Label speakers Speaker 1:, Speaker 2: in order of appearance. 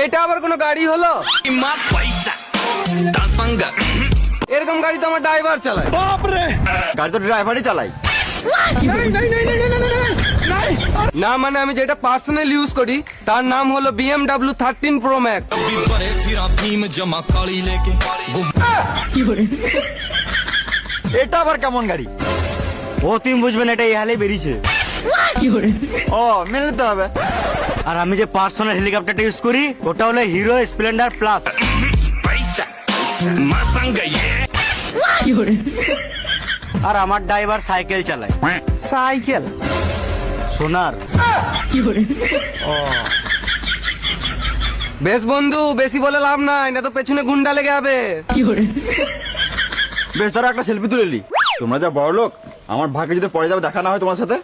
Speaker 1: এটা আবার কোনো গাড়ি হলো? এরকম গাড়ি তো আমার ড্রাইভার চালায়।
Speaker 2: গাড়ি তো ড্রাইভারই চালাই।
Speaker 1: না মানে আমি যেটা পার্সোনাল ইউজ করি তার নাম হলো BMW 13 Pro Max।
Speaker 2: এটা আবার কেমন গাড়ি? ও তুমি বুঝবেন, এটা এই হালে বেরিয়েছে। ও মেনে নিতে হবে। আর আমি যে পার্সোনাল হেলিকপ্টারটা ইউজ করি ওটা হলো হিরো স্প্লেন্ডার প্লাস। আর আমার ড্রাইভার সাইকেল চালায়।
Speaker 1: সাইকেল?
Speaker 2: সোনার।
Speaker 1: বেশ বন্ধু, বেশি বলে লাভ নাই, না তো পেছনে গুন্ডা লেগে যাবে।
Speaker 2: বেশ, ধরো একটা সেলফি তুলে নি। তোমরা যা বড় লোক, আমার ভাগ্যে যদি পড়ে যাবে দেখা না হয় তোমার সাথে।